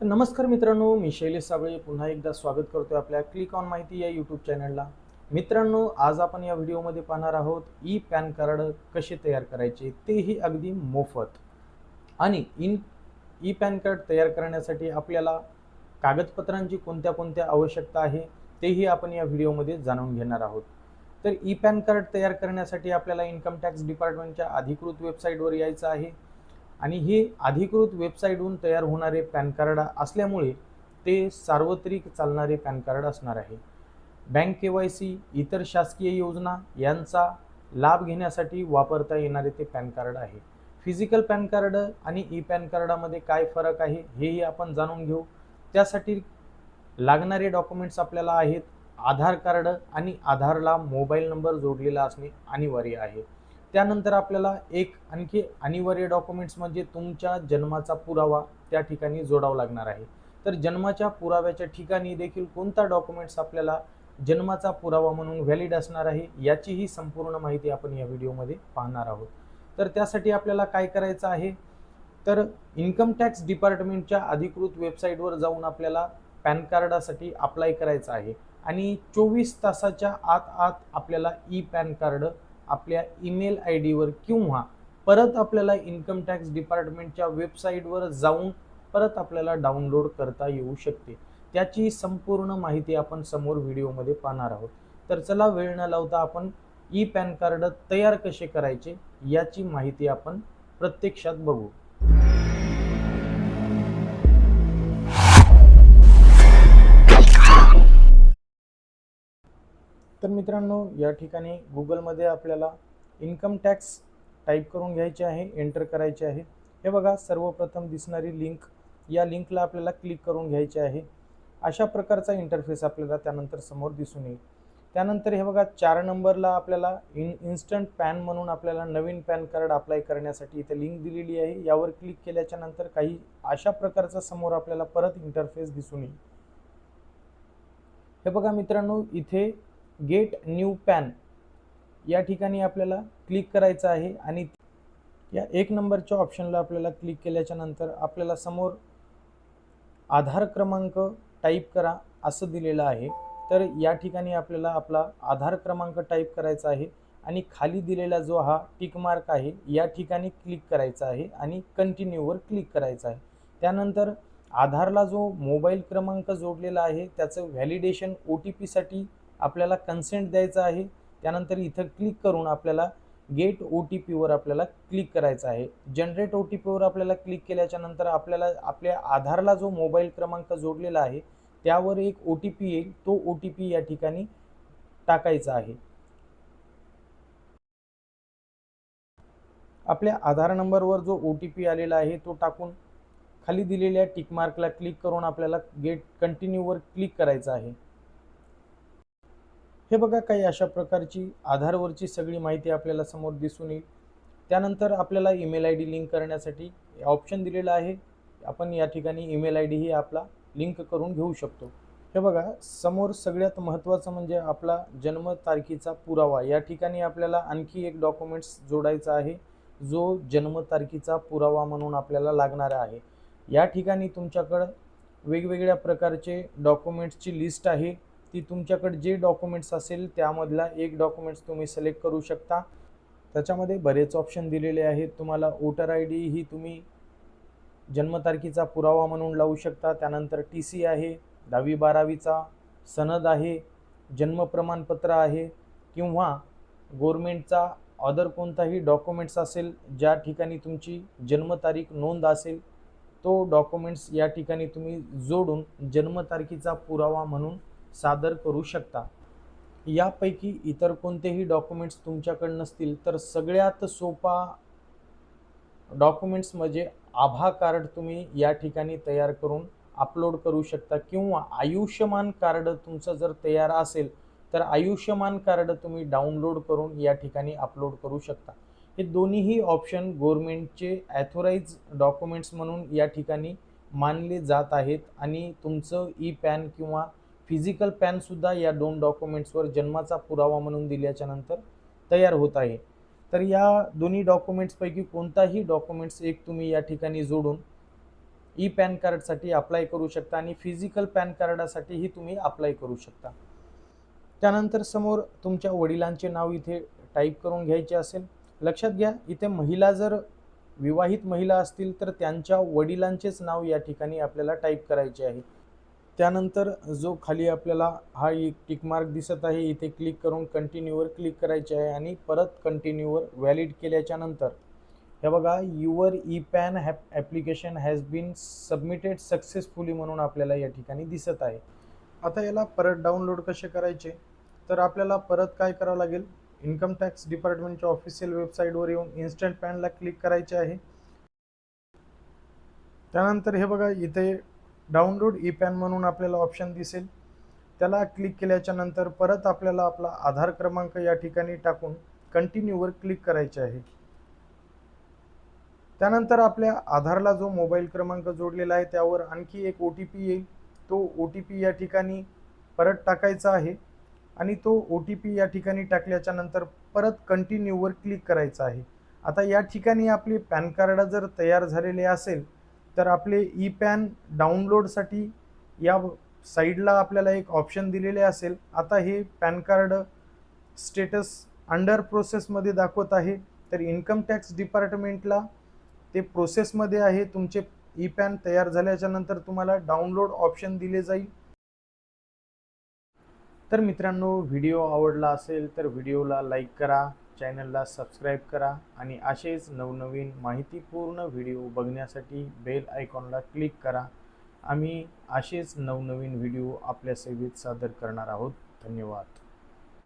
नमस्कार मित्रांनो, मी शैलेश साबळे पुन्हा एकदा स्वागत करतोय आपल्या क्लिक ऑन माहिती या यूट्यूब चॅनलला। मित्रांनो, आज आपण या व्हिडिओमध्ये पाहणार आहोत ई पॅन कार्ड कसे तयार करायचे, तेही अगदी मोफत। आणि ई पॅन कार्ड तयार करण्यासाठी आपल्याला कागदपत्रांची कोणत्या कोणत्या आवश्यकता आहे तेही आपण या व्हिडिओमध्ये जाणून घेणार आहोत। तर ई पॅन कार्ड तयार करण्यासाठी आपल्याला इन्कम टॅक्स डिपार्टमेंटच्या अधिकृत वेबसाईटवर यायचं आहे आणि हे अधिकृत वेबसाईटहून तयार होणारे पॅन कार्ड असल्यामुळे ते सार्वत्रिक चालणारे पॅन कार्ड असणार आहे। बँक केवायसी, इतर शासकीय योजना यांचा लाभ घेण्यासाठी वापरता येणारे ते पॅन कार्ड आहे। फिजिकल पॅन कार्ड आणि ई पॅन कार्डामध्ये काय फरक आहे हेही आपण जाणून घेऊ। त्यासाठी लागणारे डॉक्युमेंट्स आपल्याला आहेत आधार कार्ड आणि आधारला मोबाईल नंबर जोडलेला असणे अनिवार्य आहे। त्यानंतर आपल्याला एक आणखी अनिवार्य डॉक्युमेंट्स म्हणजे तुमच्या जन्माचा पुरावा त्या ठिकाणी जोडावा लागणार आहे। तर जन्माच्या पुराव्याच्या ठिकाणी देखील कोणता डॉक्युमेंट्स आपल्याला जन्माचा पुरावा म्हणून व्हॅलिड असणार आहे याचीही संपूर्ण माहिती आपण या व्हिडिओमध्ये पाहणार आहोत। तर त्यासाठी आपल्याला काय करायचं आहे, तर इन्कम टॅक्स डिपार्टमेंटच्या अधिकृत वेबसाईटवर जाऊन आपल्याला पॅन कार्डासाठी अप्लाय करायचं आहे आणि 24 तासाच्या आत आपल्याला ई पॅन कार्ड आपल्या ईमेल आय डीवर किंवा परत आपल्याला इन्कम टॅक्स डिपार्टमेंटच्या वेबसाईटवर जाऊन परत आपल्याला डाउनलोड करता येऊ शकते। त्याची संपूर्ण माहिती आपण समोर व्हिडिओमध्ये पाहणार आहोत। तर चला वेळ न लावता आपण ई पॅन कार्ड तयार कसे करायचे याची माहिती आपण प्रत्यक्षात बघू। तर मित्रांनो, या ठिकाणी गुगलमध्ये आपल्याला इन्कम टॅक्स टाईप करून घ्यायचे आहे, एंटर करायचे आहे। हे बघा, सर्वप्रथम दिसणारी लिंक, या लिंकला आपल्याला क्लिक करून घ्यायचे आहे। अशा प्रकारचा इंटरफेस आपल्याला त्यानंतर समोर दिसून येईल। त्यानंतर हे बघा, 4 नंबरला आपल्याला इन्स्टंट पॅन म्हणून आपल्याला नवीन पॅन कार्ड अप्लाय करण्यासाठी इथे लिंक दिलेली आहे। यावर क्लिक केल्याच्या नंतर काही अशा प्रकारचा समोर आपल्याला परत इंटरफेस दिसून येईल। हे बघा मित्रांनो, इथे गेट न्यू पॅन या ठिकाणी आपल्याला क्लिक करायचं आहे आणि या 1 नंबरच्या ऑप्शनला आपल्याला क्लिक केल्याच्या नंतर आपल्याला समोर आधार क्रमांक टाईप करा असं दिलेलं आहे। तर या ठिकाणी आपल्याला आपला आधार क्रमांक टाईप करायचा आहे आणि खाली दिलेला जो हा टिक मार्क आहे या ठिकाणी क्लिक करायचा आहे आणि कंटिन्यूवर क्लिक करायचं आहे। त्यानंतर आधारला जो मोबाईल क्रमांक जोडलेला आहे त्याचं व्हॅलिडेशन OTP साठी आपल्याला कन्सेंट द्यायचा आहे। त्यानंतर इथं क्लिक करून आपल्याला गेट OTP वर आपल्याला क्लिक करायचं आहे। जनरेट OTP वर आपल्याला क्लिक केल्याच्या नंतर आपल्याला आपल्या आधारला जो मोबाईल क्रमांक जोडलेला आहे त्यावर एक OTP येईल, तो OTP या ठिकाणी टाकायचा आहे। आपल्या आधार नंबरवर जो OTP आलेला आहे तो टाकून खाली दिलेल्या टिक मार्कला क्लिक करून आपल्याला गेट कंटिन्यूवर क्लिक करायचं आहे। हे बघा, काही अशा प्रकारची आधारवरची सगळी माहिती आपल्याला समोर दिसून येईल। त्यानंतर आपल्याला ईमेल आय डी लिंक करण्यासाठी ऑप्शन दिलेला आहे। आपण या ठिकाणी ईमेल आय डी ही आपला लिंक करून घेऊ शकतो। हे बघा, समोर सगळ्यात महत्त्वाचं म्हणजे आपला जन्म तारखेचा पुरावा। या ठिकाणी आपल्याला आणखी एक डॉक्युमेंट्स जोडायचा आहे जो जन्म तारखेचा पुरावा म्हणून आपल्याला लागणार आहे। या ठिकाणी तुमच्याकडे वेगवेगळ्या प्रकारचे डॉक्युमेंट्सची लिस्ट आहे। ती तुमच्याकडे जे डॉक्युमेंट्स असेल त्यामधला एक डॉक्युमेंट्स तुम्ही सिलेक्ट करू शकता। त्याच्यामध्ये बरेच ऑप्शन दिलेले आहेत। तुम्हाला वोटर ID ही तुम्ही जन्मतारखेचा पुरावा म्हणून लावू शकता। त्यानंतर TC आहे, 10वी 12वीचा सनद आहे, जन्म प्रमाणपत्र आहे किंवा गव्हर्नमेंटचा अदर कोणताही डॉक्युमेंट्स असेल ज्या ठिकाणी तुमची जन्मतारीख नोंद असेल तो डॉक्युमेंट्स या ठिकाणी तुम्ही जोडून जन्मतारखेचा पुरावा म्हणून सादर करू शकता। यापैकी इतर कोणतेही डॉक्युमेंट्स तुमच्याकडे नसतील तर सगळ्यात सोपा डॉक्युमेंट्स म्हणजे आभा कार्ड तुम्ही या ठिकाणी तयार करून अपलोड करू शकता किंवा आयुष्यमान कार्ड तुमचं जर तयार असेल तर आयुष्यमान कार्ड तुम्ही डाउनलोड करून या ठिकाणी अपलोड करू शकता। हे दोन्हीही ऑप्शन गव्हर्नमेंटचे ॲथोराइज डॉक्युमेंट्स म्हणून या ठिकाणी मानले जात आहेत आणि तुमचं ई पॅन किंवा फिजिकल पॅन सुद्धा या 2 डॉक्युमेंट्सवर जन्माचा पुरावा म्हणून दिल्याच्या नंतर तयार होत आहे। तर या दोन्ही डॉक्युमेंट्स पैकी कोणताही डॉक्युमेंट्स एक तुम्ही या ठिकाणी जोडून ई पॅन कार्डसाठी अप्लाय करू शकता आणि फिजिकल पॅन कार्डासाठीही तुम्ही अप्लाय करू शकता। त्यानंतर समोर तुमच्या वडिलांचे नाव इथे टाईप करून घ्यायचे असेल। लक्षात घ्या, इथे महिला जर विवाहित महिला असतील तर त्यांच्या वडिलांचेच नाव या ठिकाणी आपल्याला टाईप करायचे आहे। त्यानंतर जो खाली आपल्याला हा एक टिक मार्क दिसत आहे, इथे क्लिक करून कंटिन्यूवर क्लिक करायचे आहे आणि परत कंटिन्यूवर व्हॅलिड केल्याच्या नंतर हे बघा, your E PAN application has been submitted successfully म्हणून आपल्याला या ठिकाणी दिसत आहे। आता याला परत डाउनलोड कसे करायचे, तर आपल्याला परत काय करावं लागेल, इन्कम टॅक्स डिपार्टमेंटच्या ऑफिशियल वेबसाईटवर येऊन इन्स्टंट पॅनला क्लिक करायचे आहे। त्यानंतर हे बघा, इथे डाउनलोड ई पॅन म्हणून आपल्याला ऑप्शन दिसेल, त्याला क्लिक केल्याच्या नंतर परत आपल्याला आपला आधार क्रमांक या ठिकाणी टाकून कंटिन्यूवर क्लिक करायचे आहे। त्यानंतर आपल्या आधारला जो मोबाईल क्रमांक जोडलेला आहे त्यावर आणखी एक OTP येईल, तो OTP या ठिकाणी परत टाकायचा आहे आणि तो OTP या ठिकाणी टाकल्याच्या नंतर परत कंटिन्यूवर क्लिक करायचं आहे। आता या ठिकाणी आपले पॅन कार्ड जर तयार झालेले असेल तर आपले ई पॅन डाउनलोडसाठी या साईडला आपल्याला एक ऑप्शन दिलेले असेल। आता हे पॅन कार्ड स्टेटस अंडर प्रोसेसमध्ये दाखवत आहे, तर इन्कम टॅक्स डिपार्टमेंटला ते प्रोसेसमध्ये आहे। तुमचे ई पॅन तयार झाल्याच्या नंतर तुम्हाला डाउनलोड ऑप्शन दिले जाईल। तर मित्रांनो, व्हिडिओ आवडला असेल तर व्हिडिओला लाईक करा, चॅनलला सबस्क्राईब करा आणि असेच नवनवीन माहितीपूर्ण व्हिडिओ बघण्यासाठी बेल आयकॉनला क्लिक करा। आम्ही असेच नवनवीन व्हिडिओ आपल्या सेवेत सादर करणार आहोत। धन्यवाद।